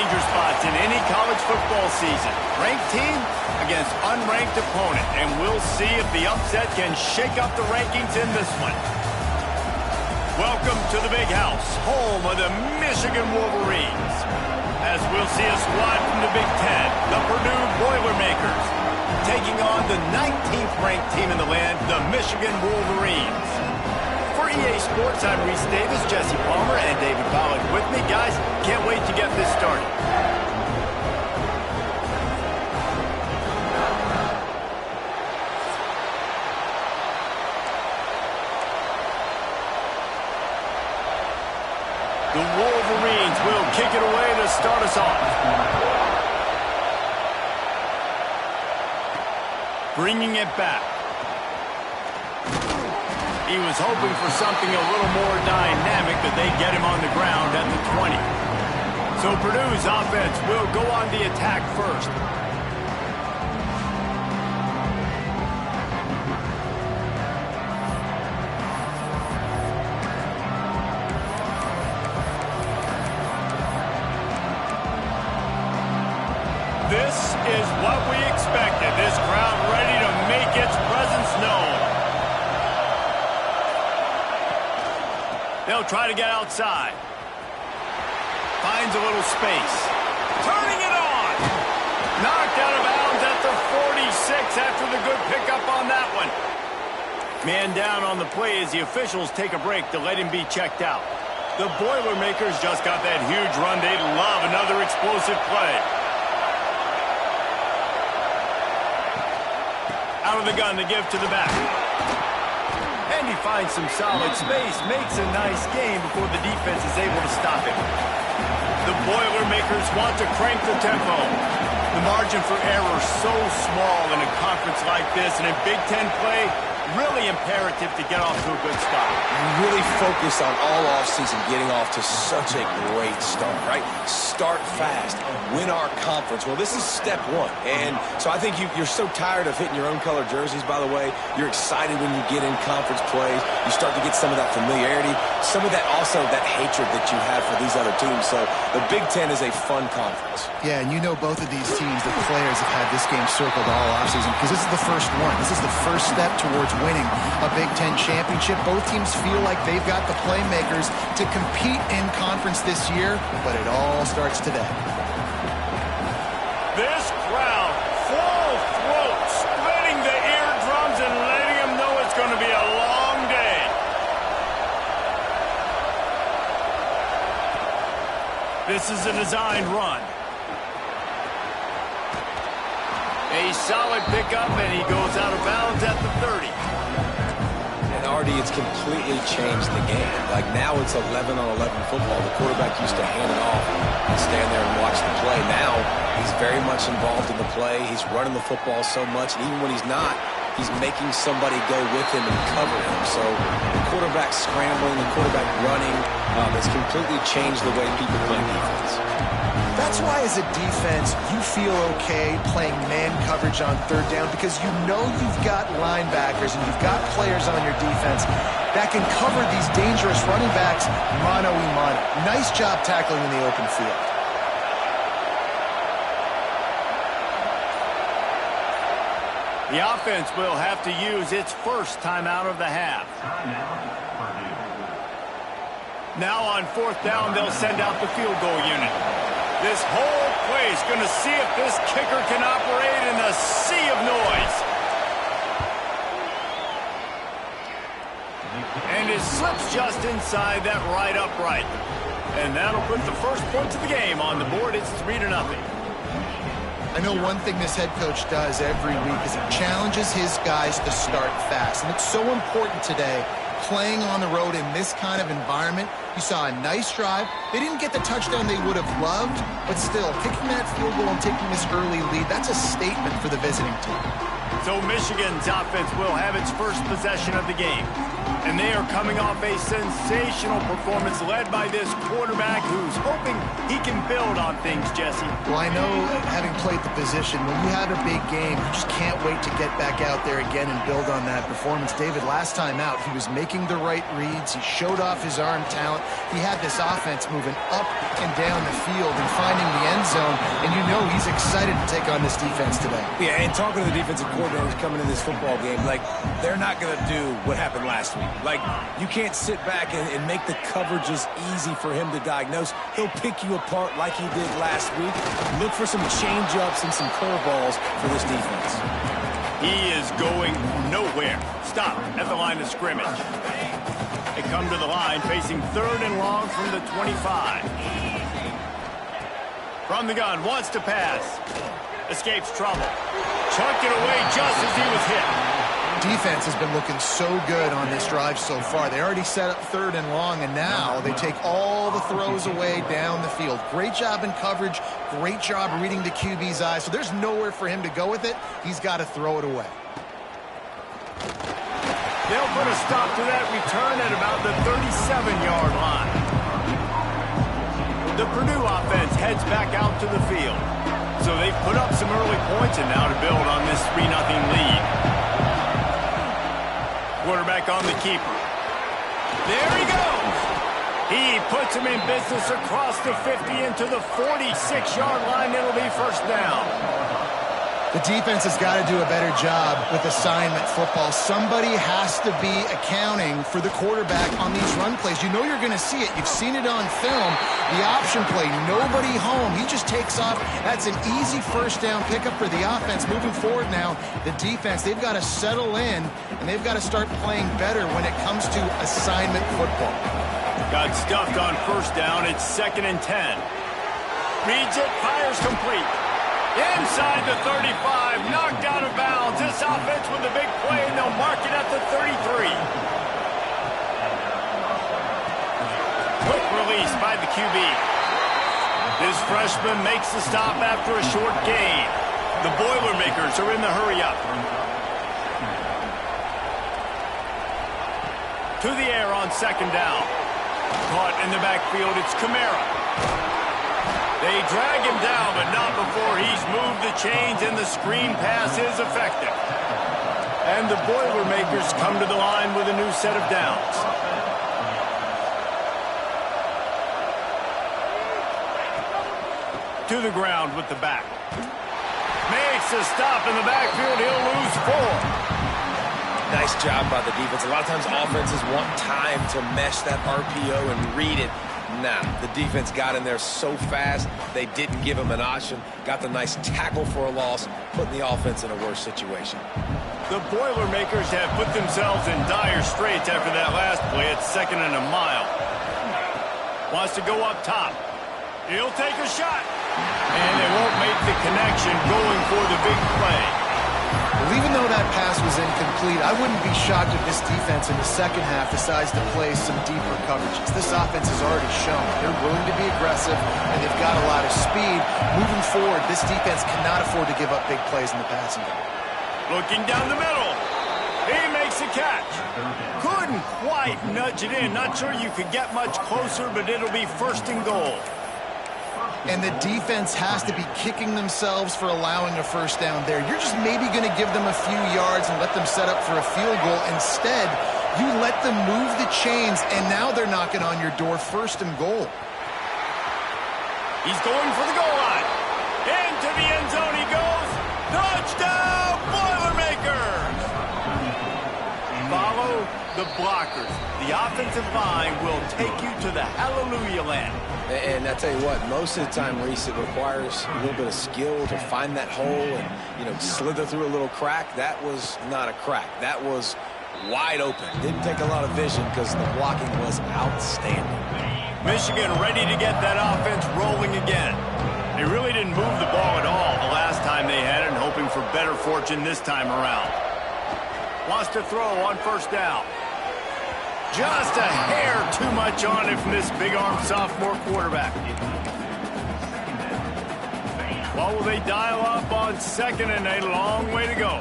danger spots in any college football season. Ranked team against unranked opponent, and we'll see if the upset can shake up the rankings in this one. Welcome to the Big House, home of the Michigan Wolverines. As we'll see a squad from the Big Ten, the Purdue Boilermakers, taking on the 19th ranked team in the land, the Michigan Wolverines. For EA Sports, I'm Reese Davis, Jesse Palmer, and David Pollack with me. Guys, can't wait to get this started. The Wolverines will kick it away to start us off. Bringing it back. He was hoping for something a little more dynamic, but they get him on the ground at the 20. So Purdue's offense will go on the attack first. This is what we expected. This crowd ready to make its presence known. They'll try to get outside. Finds a little space. Turning it on. Knocked out of bounds at the 46 after the good pickup on that one. Man down on the play as the officials take a break to let him be checked out. The Boilermakers just got that huge run. They'd love another explosive play. Out of the gun to give to the back. And he finds some solid space, makes a nice game before the defense is able to stop him. The Boilermakers want to crank the tempo. The margin for error so small in a conference like this, and in Big Ten play, really imperative to get off to a good start. We really focus on all offseason getting off to such a great start, right? Start fast, win our conference. Well, this is step one. And so I think you're so tired of hitting your own color jerseys, by the way. You're excited when you get in conference plays. You start to get some of that familiarity, some of that also that hatred that you have for these other teams. So the Big Ten is a fun conference. Yeah, and you know both of these teams, the players have had this game circled all offseason because this is the first one. This is the first step towards winning a Big Ten championship. Both teams feel like they've got the playmakers to compete in conference this year, but it all starts today. This crowd, full throat, splitting the eardrums and letting them know it's going to be a long day. This is a designed run. A solid pickup, and he goes out of bounds at the 30. And Artie, it's completely changed the game. Like now it's 11-on-11 football. The quarterback used to hand it off and stand there and watch the play. Now he's very much involved in the play. He's running the football so much, and even when he's not, he's making somebody go with him and cover him. So the quarterback scrambling, the quarterback running, has completely changed the way people play defense. That's why as a defense, you feel okay playing man coverage on third down because you know you've got linebackers and you've got players on your defense that can cover these dangerous running backs mano-a-mano. Nice job tackling in the open field. The offense will have to use its first timeout of the half. Now on fourth down, they'll send out the field goal unit. This whole play is going to see if this kicker can operate in a sea of noise. And it slips just inside that right upright. And that'll put the first points of the game on the board. It's 3-0. I know one thing this head coach does every week is he challenges his guys to start fast. And it's so important today, playing on the road in this kind of environment. You saw a nice drive. They didn't get the touchdown they would have loved, but still, kicking that field goal and taking this early lead, that's a statement for the visiting team. So Michigan's offense will have its first possession of the game. And they are coming off a sensational performance led by this quarterback who's hoping he can build on things, Jesse. Well, I know, having played the position, when you have a big game, you just can't wait to get back out there again and build on that performance. David, last time out, he was making the right reads. He showed off his arm talent. he had this offense moving up and down the field and finding the end zone, and you know he's excited to take on this defense today. Yeah, and talking to the defensive coordinators coming in this football game, like, they're not going to do what happened last week. Like, you can't sit back and make the coverages easy for him to diagnose. He'll pick you apart like he did last week. Look for some change-ups and some curveballs for this defense. He is going nowhere. Stop at the line of scrimmage. They come to the line facing 3rd and long from the 25. From the gun, wants to pass. Escapes trouble. Chucked it away just as he was hit. Defense has been looking so good on this drive so far. They already set up 3rd and long, and now they take all the throws away down the field. Great job in coverage. Great job reading the QB's eyes. So there's nowhere for him to go with it. He's got to throw it away. They'll put a stop to that return at about the 37-yard line. The Purdue offense heads back out to the field. So they've put up some early points and now to build on this 3-0 lead. Quarterback on the keeper. There he goes. He puts him in business across the 50 into the 46-yard line. It'll be first down. The defense has got to do a better job with assignment football. Somebody has to be accounting for the quarterback on these run plays. You know you're going to see it. You've seen it on film. The option play, nobody home. He just takes off. That's an easy first down pickup for the offense. Moving forward now, the defense, they've got to settle in, and they've got to start playing better when it comes to assignment football. Got stuffed on first down. It's 2nd and 10. Reads it, fires complete. Inside the 35, knocked out of bounds. This offense with a big play, and they'll mark it at the 33. Quick release by the QB. This freshman makes the stop after a short gain. The Boilermakers are in the hurry-up. To the air on 2nd down. Caught in the backfield, it's Kamara. They drag him down, but not before he's moved the chains, and the screen pass is effective. And the Boilermakers come to the line with a new set of downs. To the ground with the back. Makes a stop in the backfield. He'll lose 4. Nice job by the defense. A lot of times offenses want time to mesh that RPO and read it. Nah, the defense got in there so fast, they didn't give him an option. Got the nice tackle for a loss, putting the offense in a worse situation. The Boilermakers have put themselves in dire straits after that last play. It's 2nd and a mile. Wants to go up top. He'll take a shot. And they won't make the connection going for the big play. Well, even though that pass was incomplete, I wouldn't be shocked if this defense in the second half decides to play some deeper coverages. This offense has already shown they're willing to be aggressive, and they've got a lot of speed. Moving forward, this defense cannot afford to give up big plays in the passing game. Looking down the middle. He makes a catch. Couldn't quite nudge it in. Not sure you could get much closer, but it'll be 1st and goal. And the defense has to be kicking themselves for allowing a first down there. You're just maybe going to give them a few yards and let them set up for a field goal. Instead, you let them move the chains, and now they're knocking on your door. 1st and goal. He's going for the goal line. Into the end zone he goes. Touchdown, Boilermakers! Follow the blockers. The offensive line will take you to the hallelujah land. And I tell you what, most of the time, Reese, it requires a little bit of skill to find that hole and, slither through a little crack. That was not a crack. That was wide open. Didn't take a lot of vision because the blocking was outstanding. Michigan ready to get that offense rolling again. They really didn't move the ball at all the last time they had it, and hoping for better fortune this time around. Wants to throw on 1st down. Just a hair too much on it from this big-armed sophomore quarterback. What will they dial up on 2nd, and a long way to go.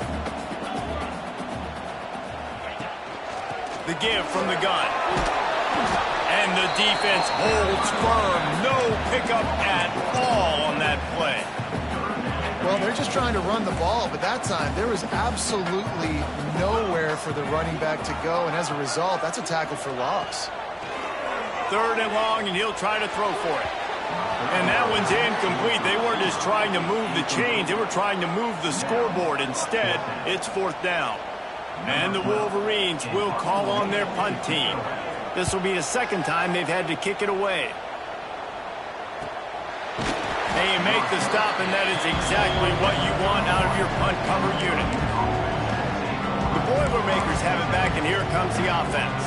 The give from the gun. And the defense holds firm. No pickup at all on that play. Well, they're just trying to run the ball, but that time there was absolutely nowhere for the running back to go, and as a result, that's a tackle for loss. 3rd and long, and he'll try to throw for it. And that one's incomplete. They weren't just trying to move the chains. They were trying to move the scoreboard. Instead, it's 4th down. And the Wolverines will call on their punt team. This will be the 2nd time they've had to kick it away. They make the stop, and that is exactly what you want out of your punt cover unit. The Boilermakers have it back, and here comes the offense.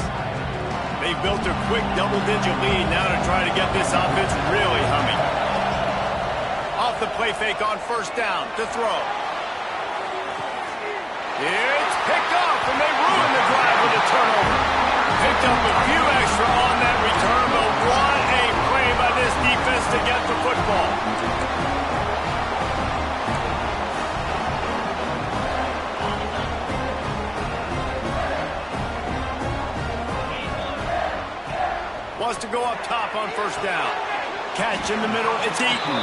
They've built a quick double-digit lead now to try to get this offense really humming. Off the play fake on 1st down to throw. It's picked off, and they ruin the drive with a turnover. Picked up a few extra on that return, but what a play by this defense to get the football. Wants to go up top on 1st down. Catch in the middle, it's Eaton.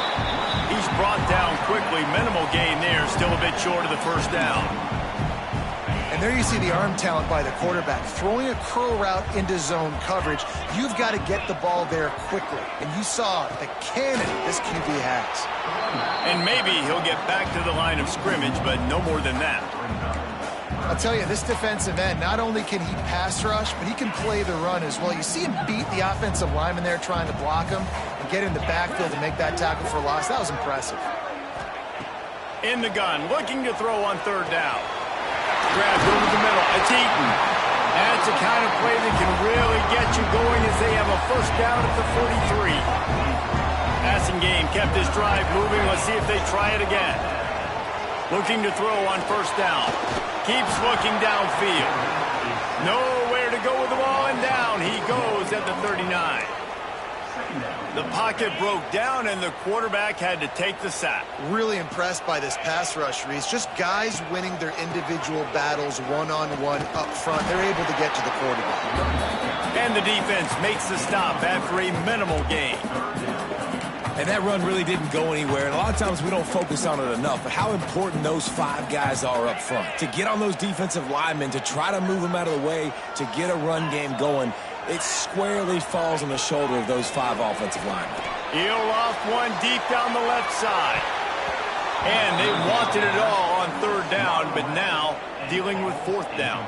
He's brought down quickly. Minimal gain there, still a bit short of the 1st down. And there you see the arm talent by the quarterback. Throwing a curl route into zone coverage, you've got to get the ball there quickly. And you saw the cannon this QB has. And maybe he'll get back to the line of scrimmage, but no more than that. I'll tell you, this defensive end, not only can he pass rush, but he can play the run as well. You see him beat the offensive lineman there trying to block him and get in the backfield to make that tackle for loss. That was impressive. In the gun, looking to throw on 3rd down. Grabbed over the middle. It's Eaton. That's the kind of play that can really get you going as they have a 1st down at the 43. Passing game kept this drive moving. Let's see if they try it again. Looking to throw on 1st down. Keeps looking downfield. Nowhere to go with the ball, and down he goes at the 39. The pocket broke down, and the quarterback had to take the sack. Really impressed by this pass rush, Reese. Just guys winning their individual battles one-on-one up front. They're able to get to the quarterback. And the defense makes the stop after a minimal gain. And that run really didn't go anywhere. And a lot of times we don't focus on it enough, but how important those 5 guys are up front. To get on those defensive linemen, to try to move them out of the way, to get a run game going, it squarely falls on the shoulder of those 5 offensive linemen. He'll loft one deep down the left side. And they wanted it all on 3rd down, but now dealing with 4th down.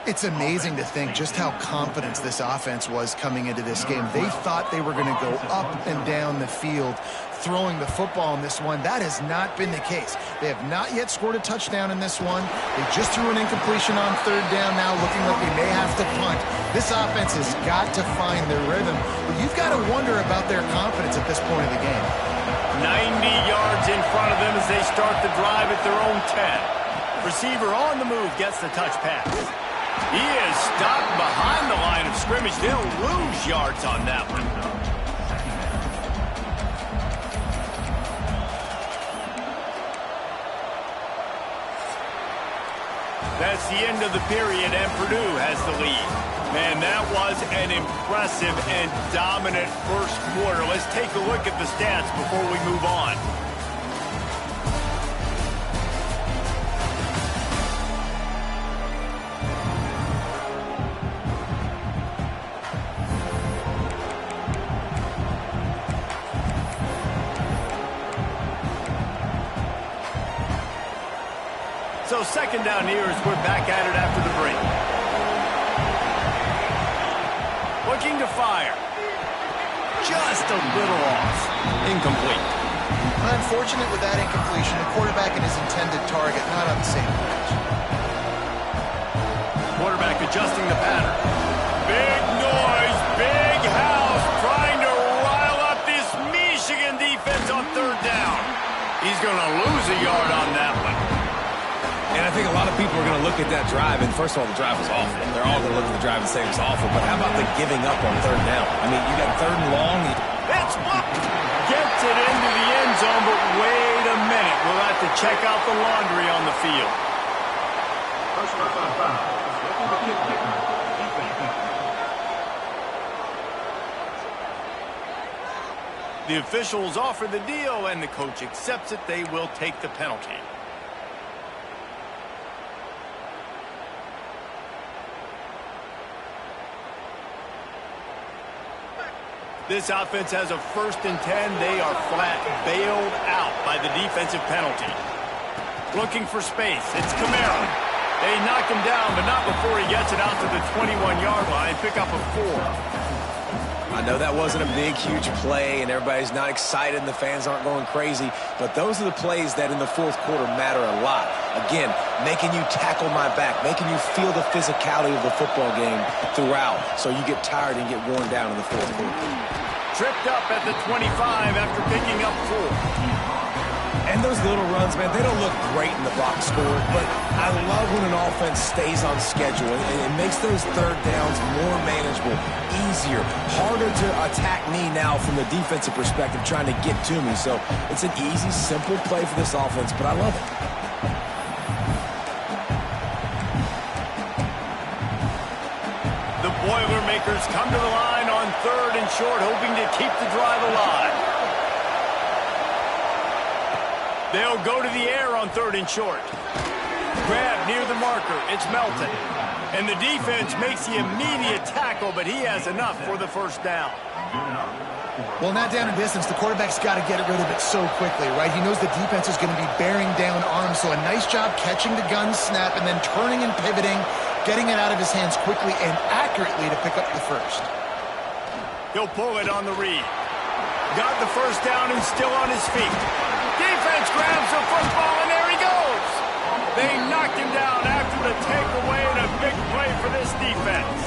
It's amazing to think just how confident this offense was coming into this game. They thought they were going to go up and down the field throwing the football in this one. That has not been the case. They have not yet scored a touchdown in this one. They just threw an incompletion on 3rd down now, looking like they may have to punt. This offense has got to find their rhythm. But you've got to wonder about their confidence at this point of the game. 90 yards in front of them as they start the drive at their own 10. Receiver on the move gets the touch pass. He is stopped behind the line of scrimmage. They'll lose yards on that one. That's the end of the period, and Purdue has the lead. Man, that was an impressive and dominant 1st quarter. Let's take a look at the stats before we move on. So 2nd down here as we're back at it after the break. Looking to fire. Just a little off. Incomplete. Unfortunate with that incompletion. The quarterback and his intended target not on the same page. Quarterback adjusting the pattern. Big noise, big house, trying to rile up this Michigan defense on 3rd down. He's going to lose a yard on that one. And I think a lot of people are going to look at that drive, and first of all, the drive was awful. They're all going to look at the drive and say it was awful, but how about the giving up on 3rd down? I mean, you got 3rd and long. It's blocked. Gets it into the end zone, but wait a minute. We'll have to check out the laundry on the field. The officials offer the deal, and the coach accepts it. They will take the penalty. This offense has a 1st and 10. They are flat bailed out by the defensive penalty. Looking for space. It's Kamara. They knock him down, but not before he gets it out to the 21-yard line. Pick up a 4. I know that wasn't a big, huge play, and everybody's not excited, and the fans aren't going crazy, but those are the plays that in the fourth quarter matter a lot. Again, making you tackle my back, making you feel the physicality of the football game throughout, so you get tired and get worn down in the fourth quarter. Tripped up at the 25 after picking up 4. And those little runs, man, they don't look great in the box score, but I love when an offense stays on schedule, and it makes those third downs more manageable, easier, harder to attack me now from the defensive perspective trying to get to me. So it's an easy, simple play for this offense, but I love it. The Boilermakers come to the line on 3rd and short, hoping to keep the drive alive. They'll go to the air on 3rd and short. Grab near the marker. It's Melton. And the defense makes the immediate tackle, but he has enough for the 1st down. Well, not down in distance. The quarterback's got to get rid of it so quickly, right? He knows the defense is going to be bearing down arms, so a nice job catching the gun snap and then turning and pivoting, getting it out of his hands quickly and accurately to pick up the 1st. He'll pull it on the read. Got the 1st down and still on his feet. Defense grabs the football, and there he goes. They knocked him down after the takeaway, and a big play for this defense.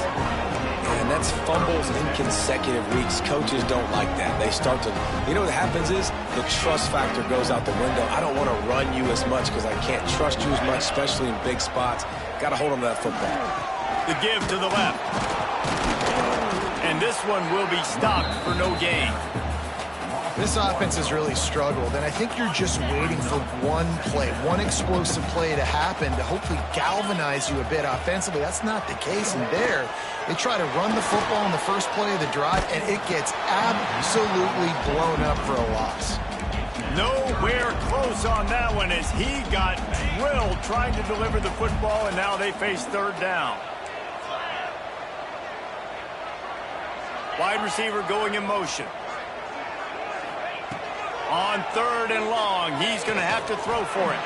And that's fumbles in consecutive weeks. Coaches don't like that. They start to, you know what happens is the trust factor goes out the window. I don't want to run you as much because I can't trust you as much, especially in big spots. Got to hold on to that football. The give to the left. And this one will be stopped for no gain. This offense has really struggled, and I think you're just waiting for one play, one explosive play to happen to hopefully galvanize you a bit offensively. That's not the case, and there, they try to run the football in the first play of the drive, and it gets absolutely blown up for a loss. Nowhere close on that one as he got drilled trying to deliver the football, and now they face 3rd down. Wide receiver going in motion. On 3rd and long, he's going to have to throw for it.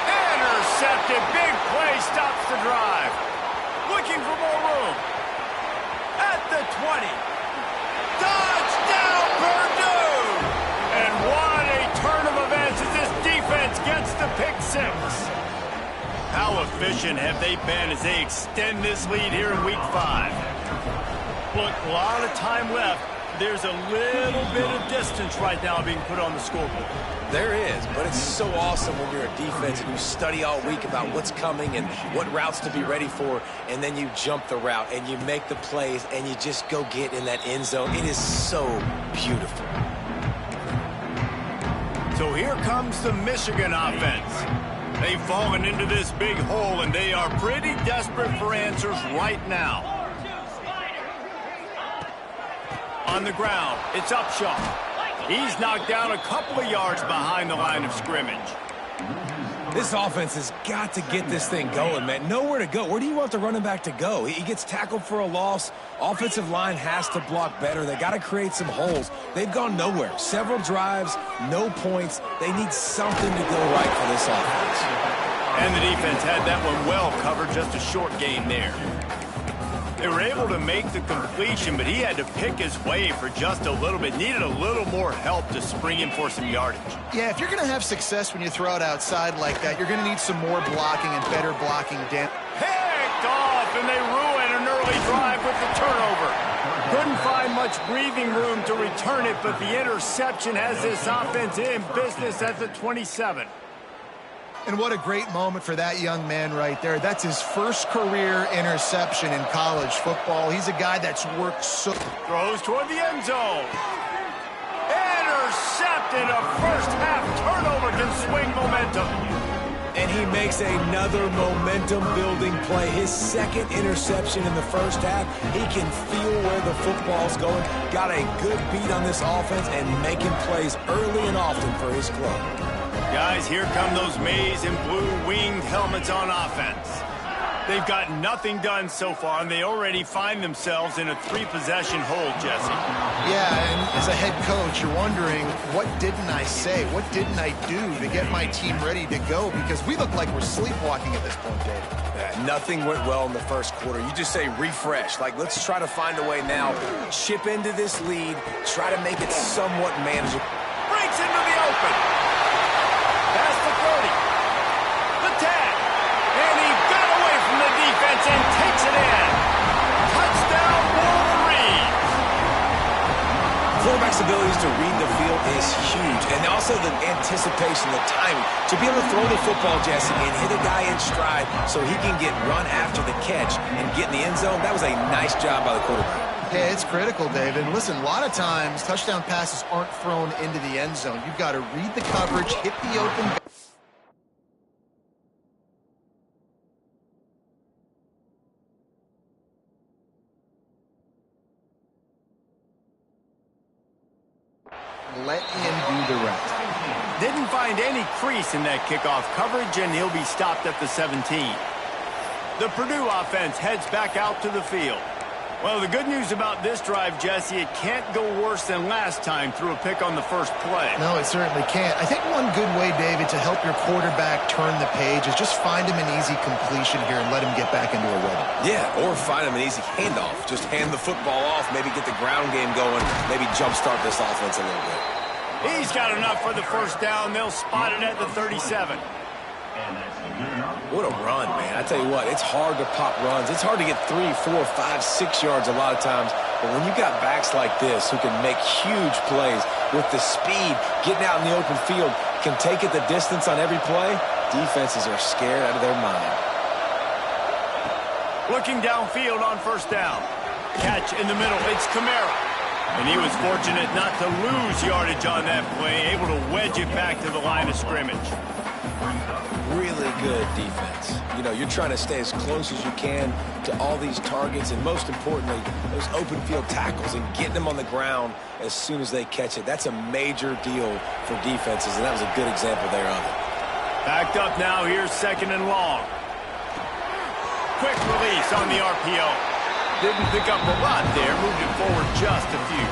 Intercepted. Big play stops the drive. Looking for more room. At the 20. Touchdown, Purdue! And what a turn of events as this defense gets the pick 6. How efficient have they been as they extend this lead here in week 5? Look, a lot of time left. There's a little bit of distance right now being put on the scoreboard. There is, but it's so awesome when you're a defense and you study all week about what's coming and what routes to be ready for, and then you jump the route and you make the plays and you just go get in that end zone. It is so beautiful. So here comes the Michigan offense. They've fallen into this big hole, and they are pretty desperate for answers right now. On the ground, it's Upshaw. He's knocked down a couple of yards behind the line of scrimmage. This offense has got to get this thing going, man. Nowhere to go. Where do you want the running back to go? He gets tackled for a loss. Offensive line has to block better. They got to create some holes. They've gone nowhere. Several drives, no points. They need something to go right for this offense. And the defense had that one well covered, just a short gain there. They were able to make the completion, but he had to pick his way for just a little bit. Needed a little more help to spring in for some yardage. Yeah, if you're going to have success when you throw it outside like that, you're going to need some more blocking and better blocking down. Picked off, and they ruin an early drive with the turnover. Couldn't find much breathing room to return it, but the interception has this offense in business at the 27. And what a great moment for that young man right there. That's his first career interception in college football. He's a guy that's worked so... Throws toward the end zone. Intercepted. A first-half turnover can swing momentum. And he makes another momentum-building play. His second interception in the first half. He can feel where the football's going. Got a good beat on this offense and making plays early and often for his club. Guys, here come those maize and blue winged helmets on offense. They've gotten nothing done so far, and they already find themselves in a 3-possession hole, Jesse. Yeah, and as a head coach, you're wondering, what didn't I say? What didn't I do to get my team ready to go? Because we look like we're sleepwalking at this point, Dave. Yeah, nothing went well in the first quarter. You just say refresh. Like, let's try to find a way now. Chip into this lead. Try to make it somewhat manageable. Breaks into the open. Past the 30. The tag. And he got away from the defense and takes it in. Touchdown, Wolverine. Quarterback's abilities to read the field is huge. And also the anticipation, the timing. To be able to throw the football, Jesse, and hit a guy in stride so he can get run after the catch and get in the end zone, that was a nice job by the quarterback. Yeah, it's critical, David. And listen, a lot of times, touchdown passes aren't thrown into the end zone. You've got to read the coverage, hit the open. Let him do the rest. Didn't find any crease in that kickoff coverage, and he'll be stopped at the 17. The Purdue offense heads back out to the field. Well, the good news about this drive, Jesse, it can't go worse than last time through a pick on the first play. No, it certainly can't. I think one good way, David, to help your quarterback turn the page is just find him an easy completion here and let him get back into a rhythm. Yeah, or find him an easy handoff. Just hand the football off, maybe get the ground game going, maybe jumpstart this offense a little bit. He's got enough for the first down. They'll spot it at the 37. What a run, man. I tell you what, it's hard to pop runs. It's hard to get 3, 4, 5, 6 yards a lot of times. But when you got backs like this who can make huge plays with the speed, getting out in the open field, can take it the distance on every play, defenses are scared out of their mind. Looking downfield on first down. Catch in the middle. It's Kamara. And he was fortunate not to lose yardage on that play, able to wedge it back to the line of scrimmage. Really good defense. You know, you're trying to stay as close as you can to all these targets, and most importantly, those open field tackles and getting them on the ground as soon as they catch it. That's a major deal for defenses, and that was a good example there of it. Backed up now, here's second and long. Quick release on the RPO. Didn't pick up a lot there, moved it forward just a few.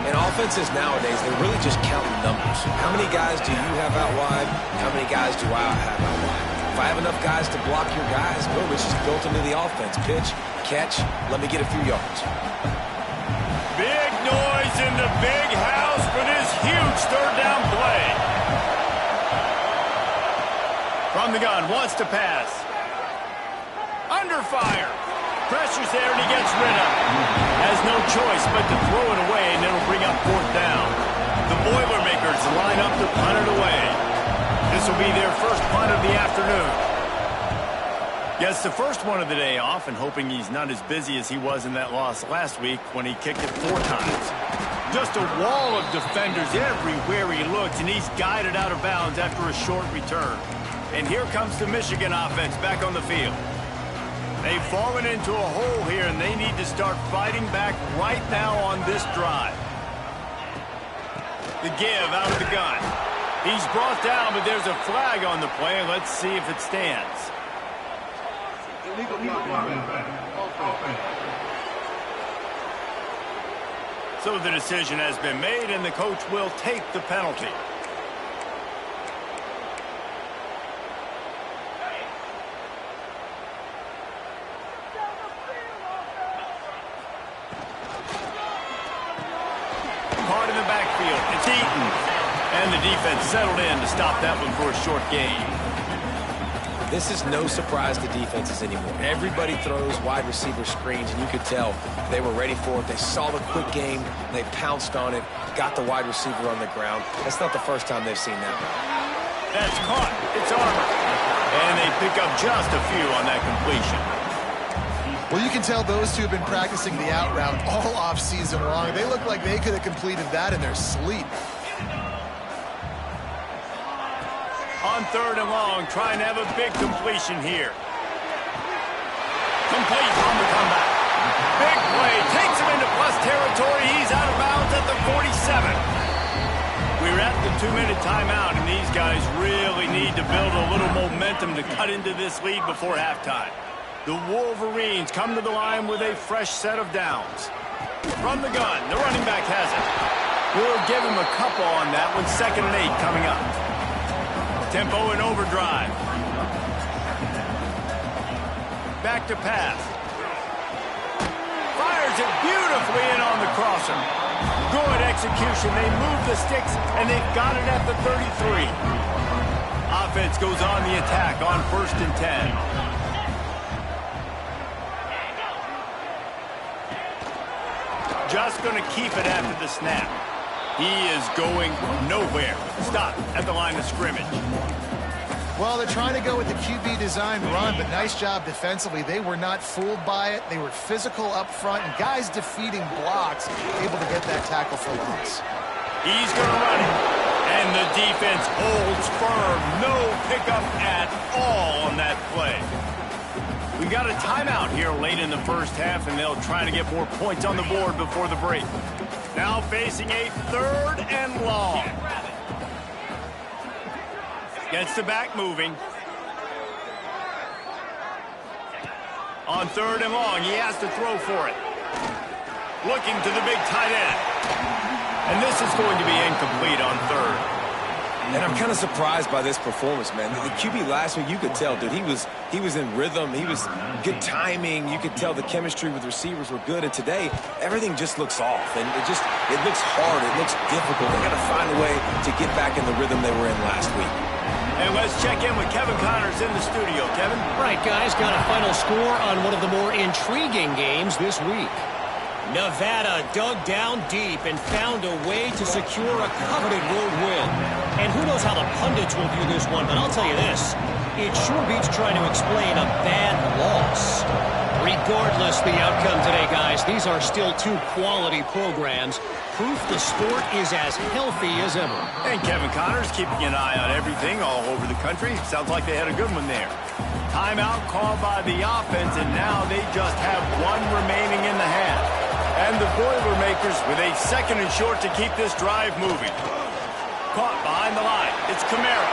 And offenses nowadays, they're really just counting numbers. How many guys do you have out wide? How many guys do I have out wide? If I have enough guys to block your guys, boom, it's just built into the offense. Pitch, catch, let me get a few yards. Big noise in the big house for this huge third down play. From the gun, wants to pass. Under fire. Pressure's there, and he gets rid of it. Has no choice but to throw it away, and it'll bring up fourth down. The Boilermakers line up to punt it away. This will be their first punt of the afternoon. Gets the first one of the day off, and hoping he's not as busy as he was in that loss last week when he kicked it 4 times. Just a wall of defenders everywhere he looks, and he's guided out of bounds after a short return. And here comes the Michigan offense back on the field. They've fallen into a hole here, and they need to start fighting back right now on this drive. The give out of the gun. He's brought down, but there's a flag on the play. Let's see if it stands. So the decision has been made, and the coach will take the penalty. Caught in the backfield. It's Eaton. And the defense settled in to stop that one for a short gain. This is no surprise to defenses anymore. Everybody throws wide receiver screens, and you could tell they were ready for it. They saw the quick game. They pounced on it, got the wide receiver on the ground. That's not the first time they've seen that one. That's caught. It's Armour. And they pick up just a few on that completion. Well, you can tell those two have been practicing the out route all off-season long. They look like they could have completed that in their sleep. On third and long, trying to have a big completion here. Complete on the comeback. Big play, takes him into plus territory. He's out of bounds at the 47. We're at the 2-minute timeout, and these guys really need to build a little momentum to cut into this lead before halftime. The Wolverines come to the line with a fresh set of downs. From the gun, the running back has it. We'll give him a couple on that with 2nd and 8 coming up. Tempo and overdrive. Back to pass. Fires it beautifully in on the crosser. Good execution. They move the sticks, and they've got it at the 33. Offense goes on the attack on 1st and 10. Just going to keep it after the snap. He is going nowhere. Stop at the line of scrimmage. Well, they're trying to go with the QB design run, but nice job defensively. They were not fooled by it. They were physical up front, and guys defeating blocks, able to get that tackle for loss. He's going to run it, and the defense holds firm. No pickup at all on that play. We got a timeout here late in the first half, and they'll try to get more points on the board before the break. Now facing a 3rd and long. Gets the back moving. On 3rd and long, he has to throw for it. Looking to the big tight end. And this is going to be incomplete on 3rd. And I'm kind of surprised by this performance, man. The QB last week, you could tell, dude, he was in rhythm. He was good timing. You could tell the chemistry with receivers were good. And today, everything just looks off. And it looks hard. It looks difficult. They got to find a way to get back in the rhythm they were in last week. And let's check in with Kevin Connors in the studio. Kevin? Right, guys, got a final score on one of the more intriguing games this week. Nevada dug down deep and found a way to secure a coveted road win. And who knows how the pundits will view this one, but I'll tell you this. It sure beats trying to explain a bad loss. Regardless the outcome today, guys, these are still 2 quality programs. Proof the sport is as healthy as ever. And Kevin Connors keeping an eye on everything all over the country. Sounds like they had a good one there. Timeout called by the offense, and now they just have 1 remaining in the half. And the Boilermakers with a 2nd and short to keep this drive moving. Caught behind the line. It's Kamara.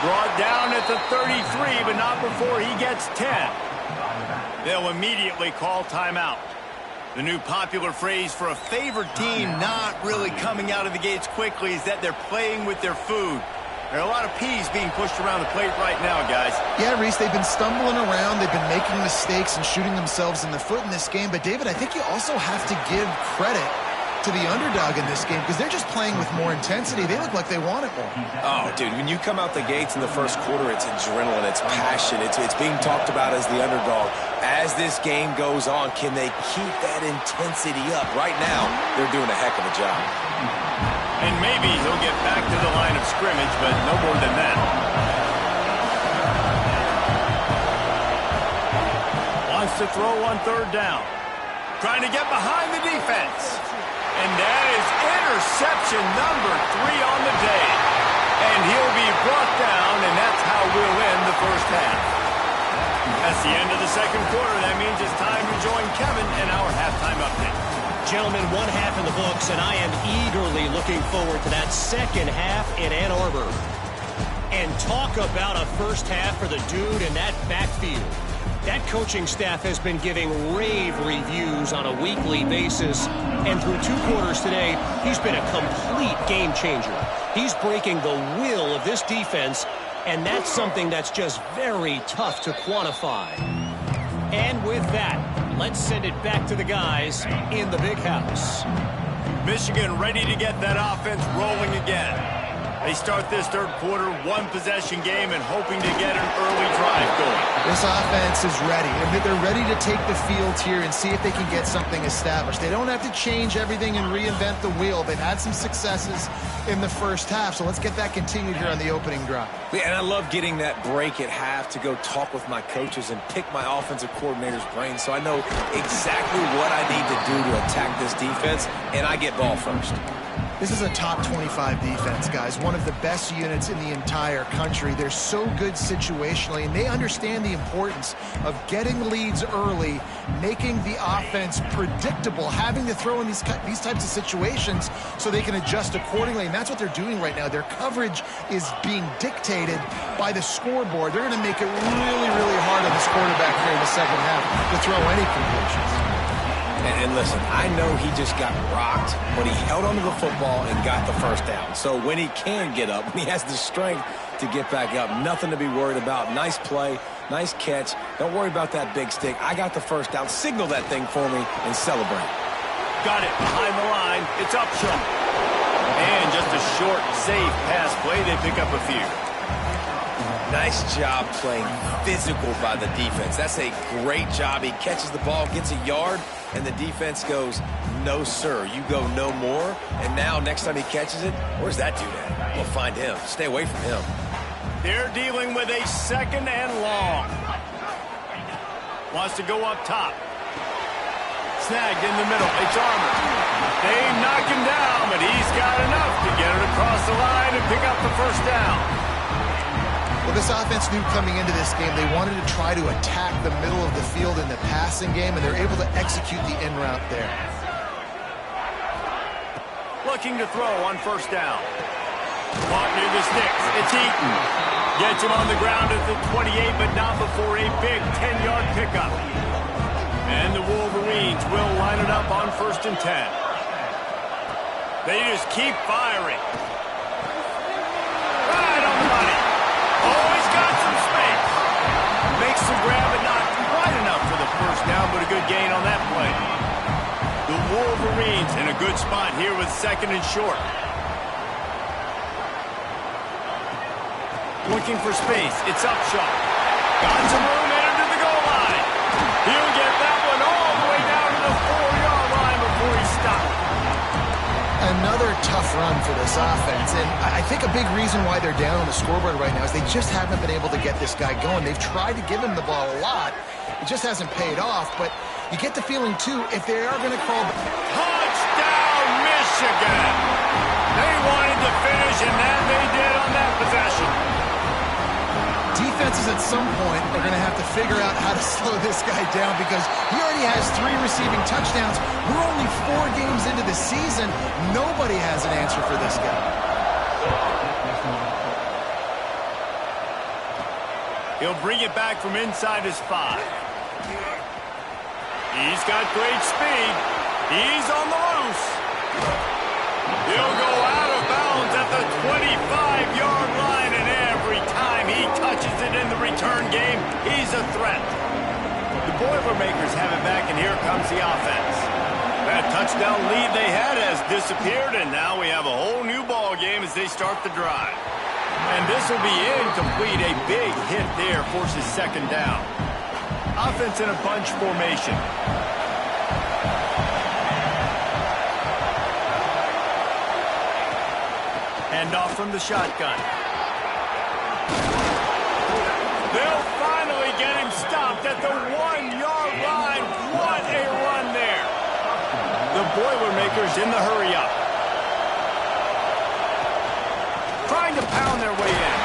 Brought down at the 33, but not before he gets 10. They'll immediately call timeout. The new popular phrase for a favored team not really coming out of the gates quickly is that they're playing with their food. There are a lot of peas being pushed around the plate right now, guys. Yeah, Reese, they've been stumbling around. They've been making mistakes and shooting themselves in the foot in this game. But, David, I think you also have to give credit to the underdog in this game because they're just playing with more intensity. They look like they want it more. Oh, dude, when you come out the gates in the first quarter, it's adrenaline, it's passion, it's being talked about as the underdog. As this game goes on, can they keep that intensity up? Right now, they're doing a heck of a job. And maybe he'll get back to the line of scrimmage, but no more than that. Wants to throw on 3rd down. Trying to get behind the defense. And that is interception number 3 on the day. And he'll be brought down, and that's how we'll end the first half. That's the end of the 2nd quarter. That means it's time to join Kevin in our halftime update. Gentlemen, 1 half in the books, and I am eagerly looking forward to that 2nd half in Ann Arbor. And talk about a first half for the dude in that backfield. That coaching staff has been giving rave reviews on a weekly basis, and through 2 quarters today, he's been a complete game changer. He's breaking the will of this defense, and that's something that's just very tough to quantify. And with that, let's send it back to the guys in the big house. Michigan ready to get that offense rolling again. They start this 3rd quarter, 1-possession game, and hoping to get an early drive going. This offense is ready. They're ready to take the field here and see if they can get something established. They don't have to change everything and reinvent the wheel. They've had some successes in the first half, so let's get that continued here on the opening drive. Yeah, and I love getting that break at half to go talk with my coaches and pick my offensive coordinator's brain so I know exactly what I need to do to attack this defense, and I get ball first. This is a top 25 defense, guys. One of the best units in the entire country. They're so good situationally, and they understand the importance of getting leads early, making the offense predictable, having to throw in these types of situations so they can adjust accordingly, and that's what they're doing right now. Their coverage is being dictated by the scoreboard. They're going to make it really, really hard on this quarterback here in the second half to throw any completions. And listen, I know he just got rocked, but he held onto the football and got the first down. So when he can get up, when he has the strength to get back up, nothing to be worried about. Nice play, nice catch. Don't worry about that big stick. I got the first down. Signal that thing for me and celebrate. Got it behind the line. It's up short. And just a short, safe pass play. They pick up a few. Nice job playing physical by the defense. That's a great job. He catches the ball, gets a yard, and the defense goes, no, sir, you go no more. And now next time he catches it, where's that dude at? We'll find him. Stay away from him. They're dealing with a second and long. Wants to go up top. Snagged in the middle. It's Armour. They knock him down, but he's got enough to get it across the line and pick up the first down. Well, this offense knew coming into this game they wanted to try to attack the middle of the field in the passing game, and they're able to execute the in route there. Looking to throw on first down. Caught near the sticks. It's Eaton. Gets him on the ground at the 28, but not before a big 10-yard pickup. And the Wolverines will line it up on 1st and 10. They just keep firing. Right on the money. Oh, he's got some space. Makes the grab, but not quite enough for the first down, but a good gain on that play. The Wolverines in a good spot here with 2nd and short. Looking for space. It's Upshaw. Got some room headed to the goal line. He'll get that one all the way down to the 4-yard line before he stopped. Another tough run for this offense, and I think a big reason why they're down on the scoreboard right now is they just haven't been able to get this guy going. They've tried to give him the ball a lot. It just hasn't paid off, but you get the feeling, too, if they are going to call... Touchdown, Michigan! They wanted to finish, and that they did on that possession. Defenses at some point are going to have to figure out how to slow this guy down because he already has 3 receiving touchdowns. We're only 4 games into the season. Nobody has an answer for this guy. He'll bring it back from inside his 5. He's got great speed. He's on the loose. He'll go out of bounds at the 25-yard line, and every time he touches it in the return game, he's a threat. The Boilermakers have it back, and here comes the offense. That touchdown lead they had has disappeared, and now we have a whole new ball game as they start the drive. And this will be incomplete. A big hit there forces 2nd down. Offense in a bunch formation. Handoff from the shotgun. They'll finally get him stopped at the 1-yard line. What a run there. The Boilermakers in the hurry up. Trying to pound their way in.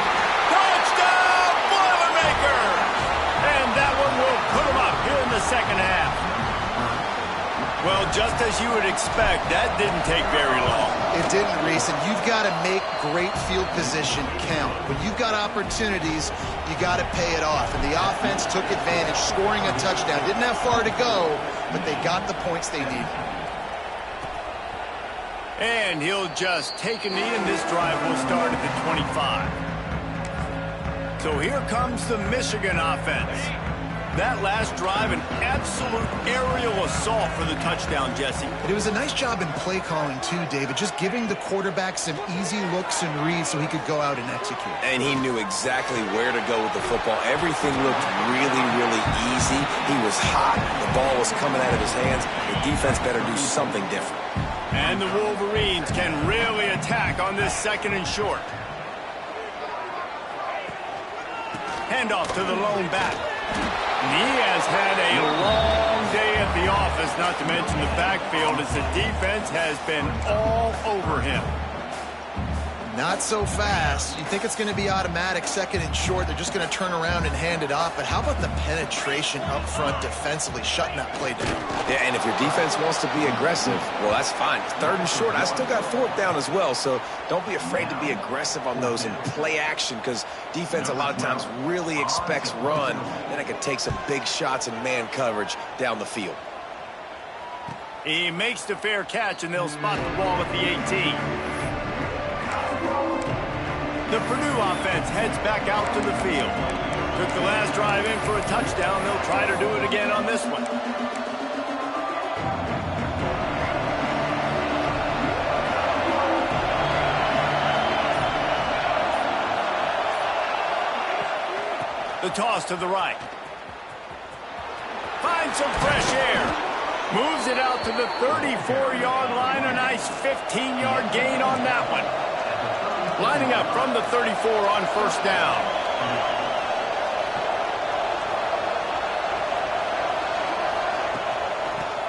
Touchdown, Boilermakers! And that one will put them up here in the second half. Well, just as you would expect, that didn't take very long. It didn't, Reese, and you've got to make great field position count. When you've got opportunities, you got to pay it off. And the offense took advantage, scoring a touchdown. Didn't have far to go, but they got the points they needed. And he'll just take a knee, and this drive will start at the 25. So here comes the Michigan offense. That last drive, an absolute aerial assault for the touchdown, Jesse. But it was a nice job in play calling, too, David, just giving the quarterback some easy looks and reads so he could go out and execute. And he knew exactly where to go with the football. Everything looked really, really easy. He was hot. The ball was coming out of his hands. The defense better do something different. And the Wolverines can really attack on this 2nd and short. Handoff to the lone back. And he has had a long day at the office, not to mention the backfield, as the defense has been all over him. Not so fast. You think it's going to be automatic, second and short. They're just going to turn around and hand it off. But how about the penetration up front defensively, shutting that play down? Yeah, and if your defense wants to be aggressive, well, that's fine. Third and short, I still got fourth down as well. So don't be afraid to be aggressive on those and play action, because defense a lot of times really expects run. Then I can take some big shots in man coverage down the field. He makes the fair catch, and they'll spot the ball at the 18. The Purdue offense heads back out to the field. Took the last drive in for a touchdown. They'll try to do it again on this one. The toss to the right. Finds some fresh air. Moves it out to the 34-yard line. A nice 15-yard gain on that one. Lining up from the 34 on first down.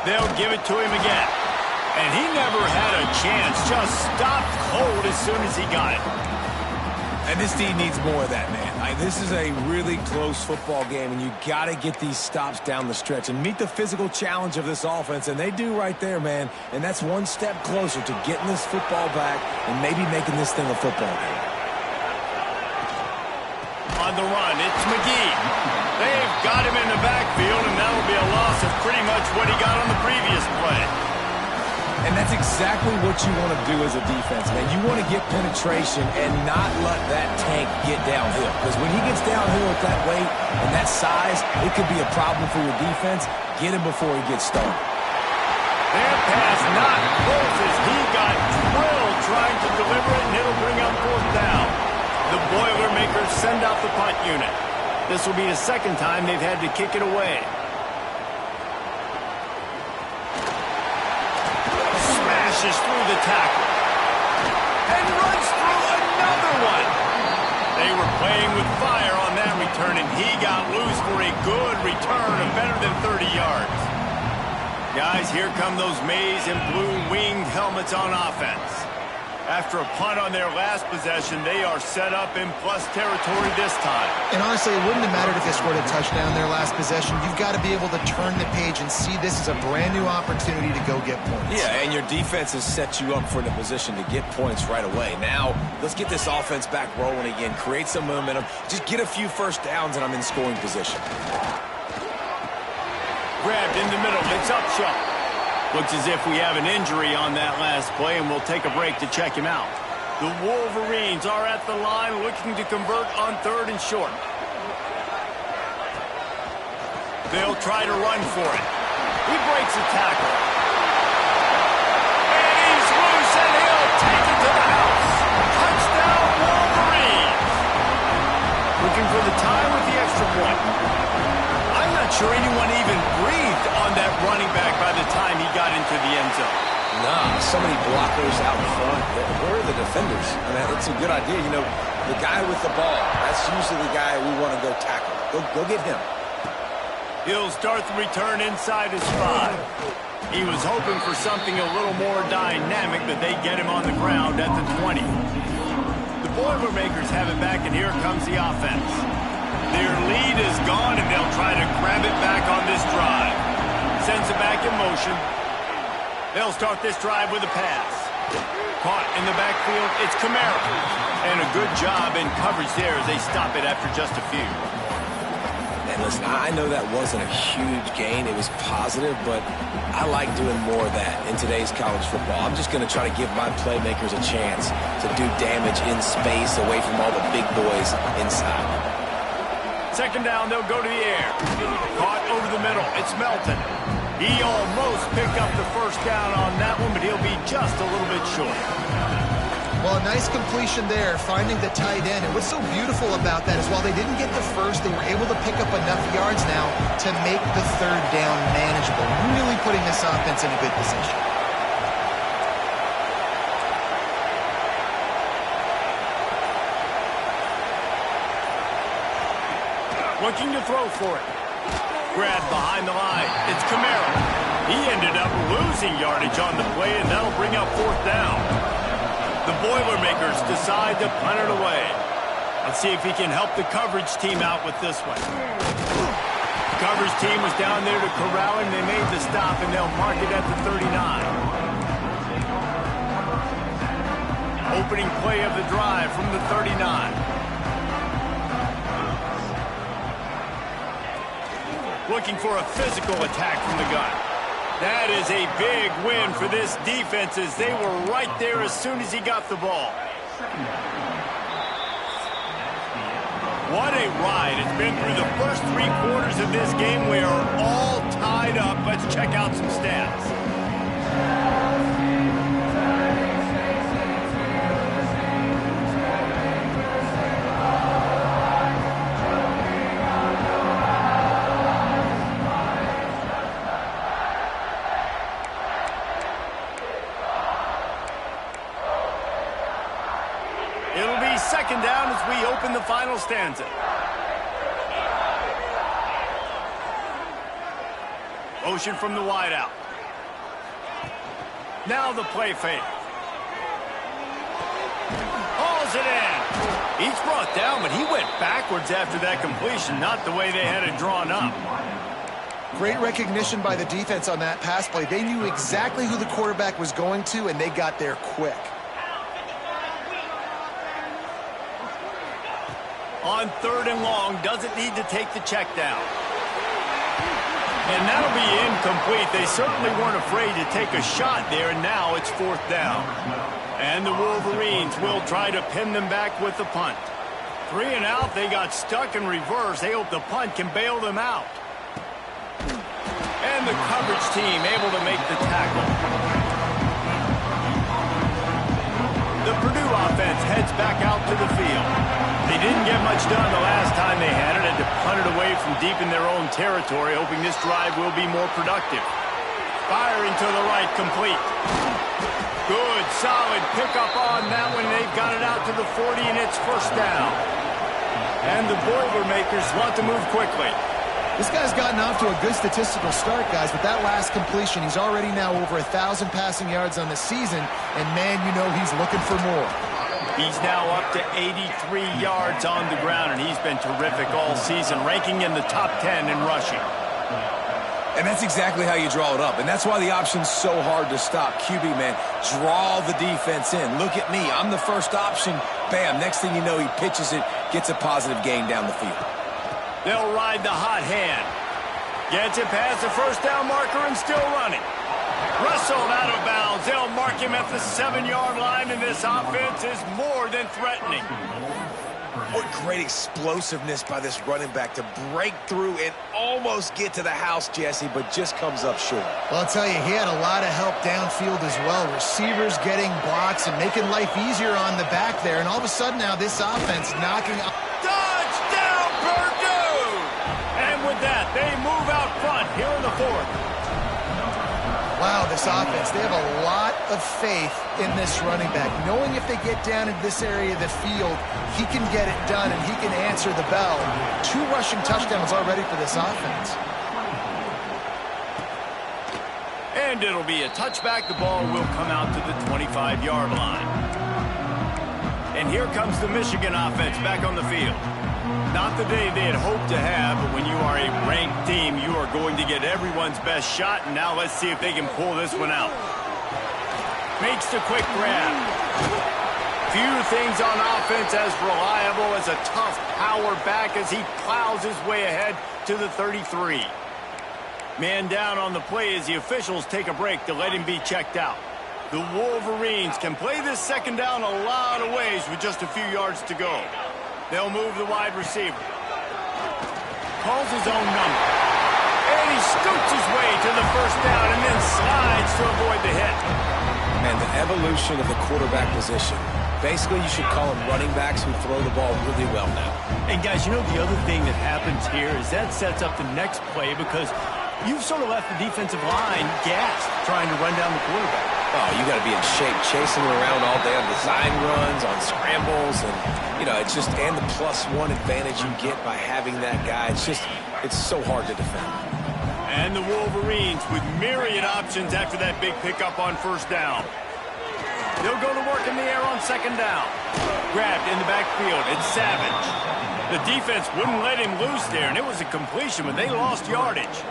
They'll give it to him again. And he never had a chance. Just stopped cold as soon as he got it. And this team needs more of that, man. This is a really close football game, and you got to get these stops down the stretch and meet the physical challenge of this offense, and they do right there, man. And that's one step closer to getting this football back and maybe making this thing a football game. On the run, it's McGee. They've got him in the backfield, and that'll be a loss of pretty much what he got on the previous play. And that's exactly what you want to do as a defense, man. You want to get penetration and not let that tank get downhill. Because when he gets downhill at that weight and that size, it could be a problem for your defense. Get him before he gets started. Their pass not close as he got drilled trying to deliver it, and it'll bring up fourth down. The Boilermakers send out the punt unit. This will be the second time they've had to kick it away. Smashes through the tackle and runs through another one. They were playing with fire on that return, and he got loose for a good return of better than 30 yards. Guys, here come those maize and blue winged helmets on offense. After a punt on their last possession, they are set up in plus territory this time. And honestly, it wouldn't have mattered if they scored a touchdown their last possession. You've got to be able to turn the page and see this as a brand new opportunity to go get points. Yeah, and your defense has set you up for the position to get points right away. Now, let's get this offense back rolling again, create some momentum, just get a few first downs, and I'm in scoring position. Grabbed in the middle, it's Upshaw. Looks as if we have an injury on that last play, and we'll take a break to check him out. The Wolverines are at the line looking to convert on third and short. They'll try to run for it. He breaks a tackle. And he's loose, and he'll take it to the house. Touchdown, Wolverines. Looking for the tie with the extra point. I'm not sure anyone even breathed on that running back by the time he got into the end zone. Nah, so many blockers out in front. Where are the defenders? I mean, it's a good idea. You know, the guy with the ball, that's usually the guy we want to go tackle. Go get him. He'll start the return inside his 5. He was hoping for something a little more dynamic, but they get him on the ground at the 20. The Boilermakers have it back, and here comes the offense. Their lead is gone, and they'll try to grab it back on this drive. Sends it back in motion. They'll start this drive with a pass. Caught in the backfield, it's Kamara. And a good job in coverage there as they stop it after just a few. And listen, I know that wasn't a huge gain. It was positive, but I like doing more of that in today's college football. I'm just going to try to give my playmakers a chance to do damage in space away from all the big boys inside. Second down, they'll go to the air. Caught over the middle, it's Melton. He almost picked up the first down on that one, but he'll be just a little bit short. Well, a nice completion there, finding the tight end. And what's so beautiful about that is while they didn't get the first, they were able to pick up enough yards now to make the third down manageable, really putting this offense in a good position. Looking to throw for it. grab behind the line. It's Kamara. He ended up losing yardage on the play, and that'll bring up 4th down. The Boilermakers decide to punt it away. Let's see if he can help the coverage team out with this one. The coverage team was down there to corral him. They made the stop, and they'll mark it at the 39. Opening play of the drive from the 39. Looking for a physical attack from the gun. That is a big win for this defense as they were right there as soon as he got the ball. What a ride. It's been through the first 3 quarters of this game. We are all tied up. Let's check out some stats. It'll be 2nd down as we open the final stanza. Motion from the wideout. Now the play fake. Hauls it in. He's brought down, but he went backwards after that completion, not the way they had it drawn up. Great recognition by the defense on that pass play. They knew exactly who the quarterback was going to, and they got there quick. On 3rd and long, doesn't need to take the check down. And that'll be incomplete. They certainly weren't afraid to take a shot there, and now it's 4th down. And the Wolverines will try to pin them back with the punt. 3 and out, they got stuck in reverse. They hope the punt can bail them out. And the coverage team able to make the tackle. The Purdue offense heads back out to the field. They didn't get much done the last time they had it, and to punt it away from deep in their own territory, hoping this drive will be more productive. Firing to the right, complete. Good, solid pickup on that one. They've got it out to the 40, and it's 1st down. And the Boilermakers want to move quickly. This guy's gotten off to a good statistical start, guys, but that last completion, he's already now over 1,000 passing yards on the season, and man, you know he's looking for more. He's now up to 83 yards on the ground, and he's been terrific all season, ranking in the top 10 in rushing. And that's exactly how you draw it up, and that's why the option's so hard to stop. QB, man, draw the defense in. Look at me. I'm the first option. Bam, next thing you know, he pitches it, gets a positive gain down the field. They'll ride the hot hand. Gets it past the 1st down marker and still running. Wrestled out of bounds. They'll mark him at the 7-yard line, and this offense is more than threatening. What great explosiveness by this running back to break through and almost get to the house, Jesse, but just comes up short. Well, I'll tell you, he had a lot of help downfield as well. Receivers getting blocks and making life easier on the back there, and all of a sudden now this offense knocking up. Touchdown, Purdue! And with that, they move out front here in the 4th. Wow, this offense, they have a lot of faith in this running back, knowing if they get down into this area of the field, he can get it done and he can answer the bell. 2 rushing touchdowns already for this offense. And it'll be a touchback. The ball will come out to the 25-yard line. And here comes the Michigan offense back on the field. Not the day they had hoped to have, but when you are a ranked team, you are going to get everyone's best shot. And now let's see if they can pull this one out. Makes the quick grab. Few things on offense as reliable as a tough power back as he plows his way ahead to the 33. Man down on the play as the officials take a break to let him be checked out. The Wolverines can play this 2nd down a lot of ways with just a few yards to go. They'll move the wide receiver. Calls his own number. And he scoots his way to the 1st down and then slides to avoid the hit. And the evolution of the quarterback position. Basically, you should call them running backs who throw the ball really well now. And guys, you know the other thing that happens here is that sets up the next play because You've sort of left the defensive line gassed trying to run down the quarterback. Oh, you got to be in shape, chasing him around all day on design runs, on scrambles, and, you know, it's just, and the +1 advantage you get by having that guy. It's so hard to defend. And the Wolverines with myriad options after that big pickup on first down. They'll go to work in the air on second down. Grabbed in the backfield. It's Savage. The defense wouldn't let him loose there, and it was a completion, but they lost yardage.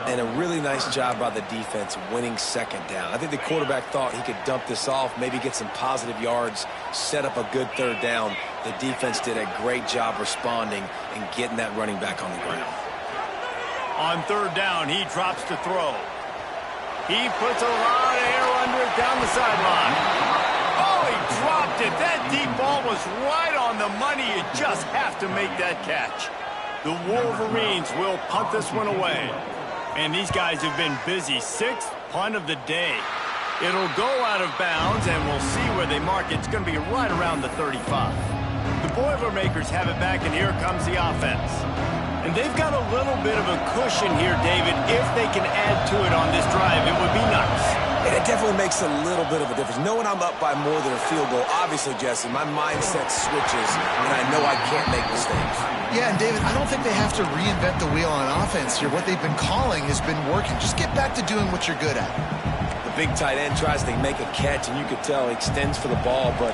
And a really nice job by the defense winning second down. I think the quarterback thought he could dump this off, maybe get some positive yards, set up a good third down. The defense did a great job responding and getting that running back on the ground. On third down, he drops to throw. He puts a lot of air under it down the sideline. Oh, he dropped it. That deep ball was right on the money. You just have to make that catch. The Wolverines will punt this one away. And these guys have been busy. 6th punt of the day. It'll go out of bounds, and we'll see where they mark it. It's going to be right around the 35. The Boilermakers have it back, and here comes the offense. And they've got a little bit of a cushion here, David. If they can add to it on this drive, it would be nice. And it definitely makes a little bit of a difference. Knowing I'm up by more than a field goal, obviously, Jesse, my mindset switches, and I know I can't make mistakes. Yeah, and David, I don't think they have to reinvent the wheel on offense here. What they've been calling has been working. Just get back to doing what you're good at. The big tight end tries to make a catch, and you could tell he extends for the ball, but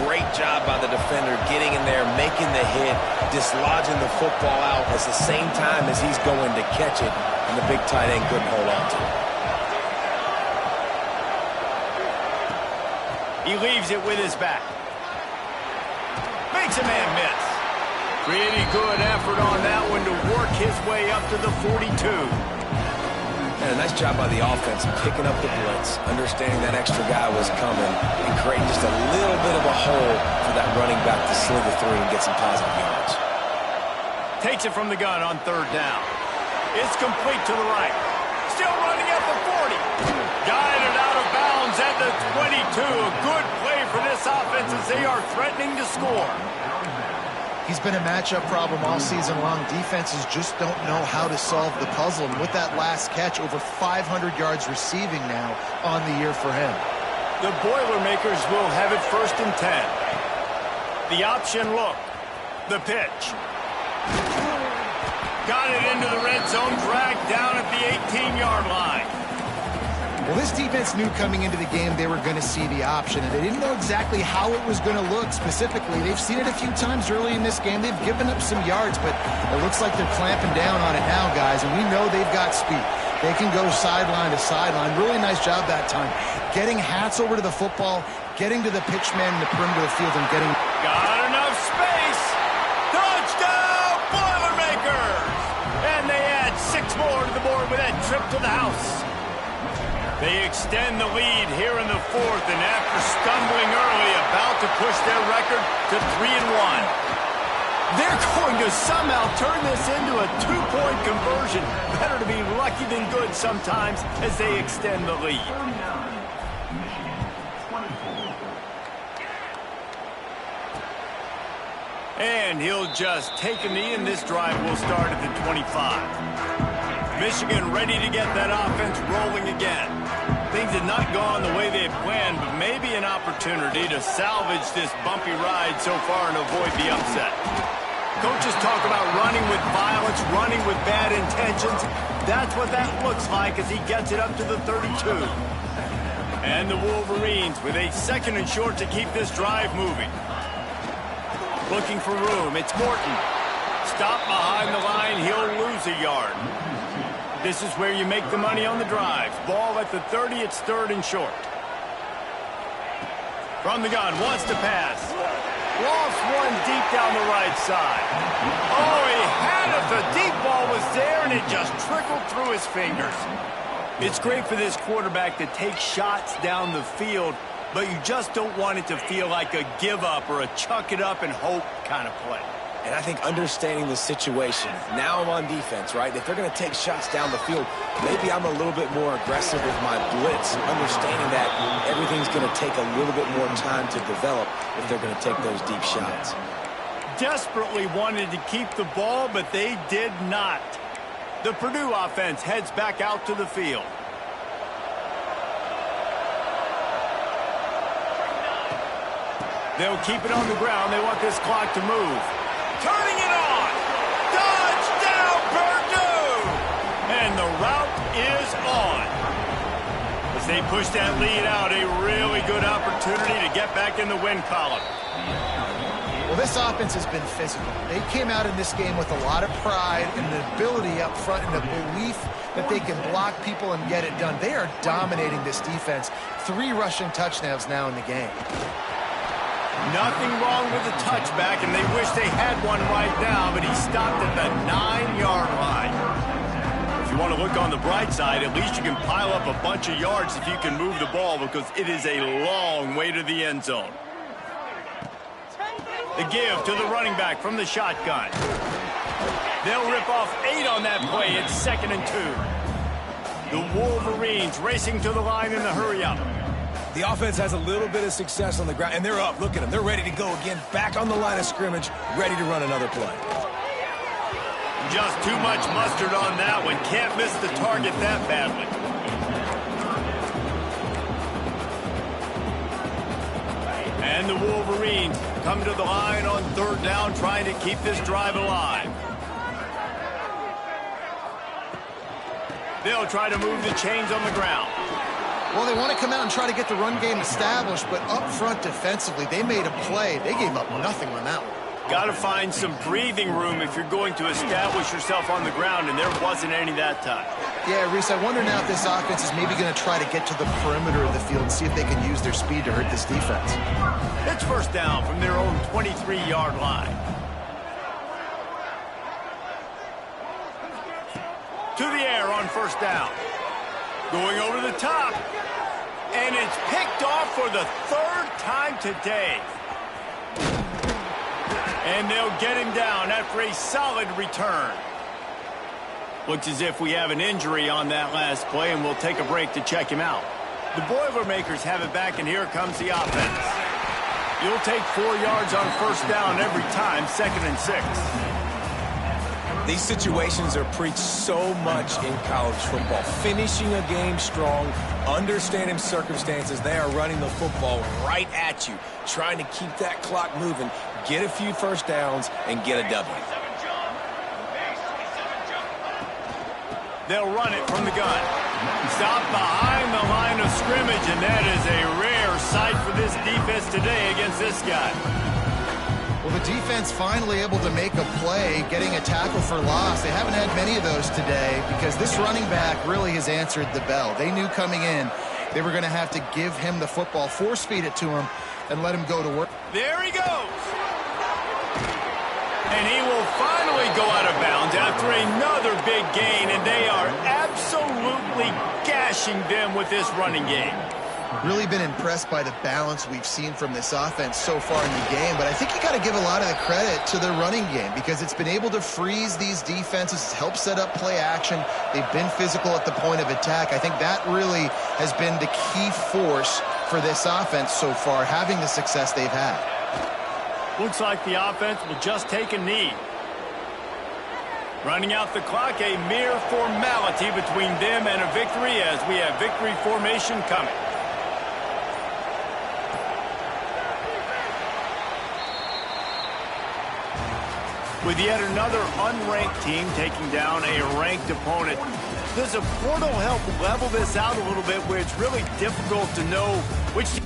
great job by the defender getting in there, making the hit, dislodging the football out at the same time as he's going to catch it, and the big tight end couldn't hold on to it. He leaves it with his back. Makes a man miss. Pretty good effort on that one to work his way up to the 42. And a nice job by the offense picking up the blitz, understanding that extra guy was coming, and creating just a little bit of a hole for that running back to slither through and get some positive yards. Takes it from the gun on third down. It's complete to the right. Still running at the 40. Guided out of bounds at the 22. A good play for this offense as they are threatening to score. He's been a matchup problem all season long. Defenses just don't know how to solve the puzzle. And with that last catch, over 500 yards receiving now on the year for him. The Boilermakers will have it 1st and 10. The option look. The pitch. Got it into the red zone, dragged down at the 18-yard line. Well, this defense knew coming into the game they were going to see the option, and they didn't know exactly how it was going to look specifically. They've seen it a few times early in this game. They've given up some yards, but it looks like they're clamping down on it now, guys, and we know they've got speed. They can go sideline to sideline. Really nice job that time. Getting Hats over to the football, getting to the pitch man in the perimeter of the field, and getting... Got enough space. Touchdown, Boilermakers! And they add 6 more to the board with that trip to the house. They extend the lead here in the 4th, and after stumbling early, about to push their record to 3-1. They're going to somehow turn this into a 2-point conversion. Better to be lucky than good sometimes as they extend the lead. And he'll just take a knee, and this drive will start at the 25. Michigan ready to get that offense rolling again. Things had not gone the way they had planned, but maybe an opportunity to salvage this bumpy ride so far and avoid the upset. Coaches talk about running with violence, running with bad intentions. That's what that looks like as he gets it up to the 32. And the Wolverines with a 2nd and short to keep this drive moving. Looking for room. It's Morton. Stop behind the line. He'll lose a yard. This is where you make the money on the drives. Ball at the 30. It's 3rd and short. From the gun. Wants to pass. Lost one deep down the right side. Oh, he had it. The deep ball was there, and it just trickled through his fingers. It's great for this quarterback to take shots down the field, but you just don't want it to feel like a give-up or a chuck-it-up and hope kind of play. And I think understanding the situation, now I'm on defense, right? If they're going to take shots down the field, maybe I'm a little bit more aggressive with my blitz, understanding that everything's going to take a little bit more time to develop if they're going to take those deep shots. Desperately wanted to keep the ball, but they did not. The Purdue offense heads back out to the field. They'll keep it on the ground. They want this clock to move. Turning it on. Touchdown, Purdue! And the route is on. As they push that lead out, a really good opportunity to get back in the win column. Well, this offense has been physical. They came out in this game with a lot of pride and the ability up front and the belief that they can block people and get it done. They are dominating this defense. 3 rushing touchdowns now in the game. Nothing wrong with the touchback, and they wish they had one right now, but he stopped at the 9-yard line. If you want to look on the bright side, at least you can pile up a bunch of yards if you can move the ball, because it is a long way to the end zone. The give to the running back from the shotgun. They'll rip off 8 on that play. It's 2nd and 2. The Wolverines racing to the line in the hurry-up. The offense has a little bit of success on the ground, and they're up. Look at them. They're ready to go again, back on the line of scrimmage, ready to run another play. Just too much mustard on that one. Can't miss the target that badly. And the Wolverines come to the line on 3rd down, trying to keep this drive alive. They'll try to move the chains on the ground. Well, they want to come out and try to get the run game established, but up front defensively, they made a play. They gave up nothing on that one. Got to find some breathing room if you're going to establish yourself on the ground, and there wasn't any that time. Yeah, Reese, I wonder now if this offense is maybe going to try to get to the perimeter of the field and see if they can use their speed to hurt this defense. It's 1st down from their own 23-yard line. To the air on 1st down. Going over the top. And it's picked off for the 3rd time today. And they'll get him down after a solid return. Looks as if we have an injury on that last play, and we'll take a break to check him out. The Boilermakers have it back, and here comes the offense. You'll take 4 yards on 1st down every time, 2nd and 6. These situations are preached so much in college football. Finishing a game strong, understanding circumstances. They are running the football right at you, trying to keep that clock moving, get a few 1st downs, and get a W. They'll run it from the gun. Stop behind the line of scrimmage, and that is a rare sight for this defense today against this guy. Well, the defense finally able to make a play, getting a tackle for loss. They haven't had many of those today because this running back really has answered the bell. They knew coming in they were going to have to give him the football, force feed it to him, and let him go to work. There he goes. And he will finally go out of bounds after another big gain, and they are absolutely gashing them with this running game. Really been impressed by the balance we've seen from this offense so far in the game, but I think you got to give a lot of the credit to the running game because it's been able to freeze these defenses, it's helped set up play action. They've been physical at the point of attack. I think that really has been the key force for this offense so far, having the success they've had. Looks like the offense will just take a knee. Running out the clock, a mere formality between them and a victory as we have victory formation coming. With yet another unranked team taking down a ranked opponent, does a portal help level this out a little bit where it's really difficult to know which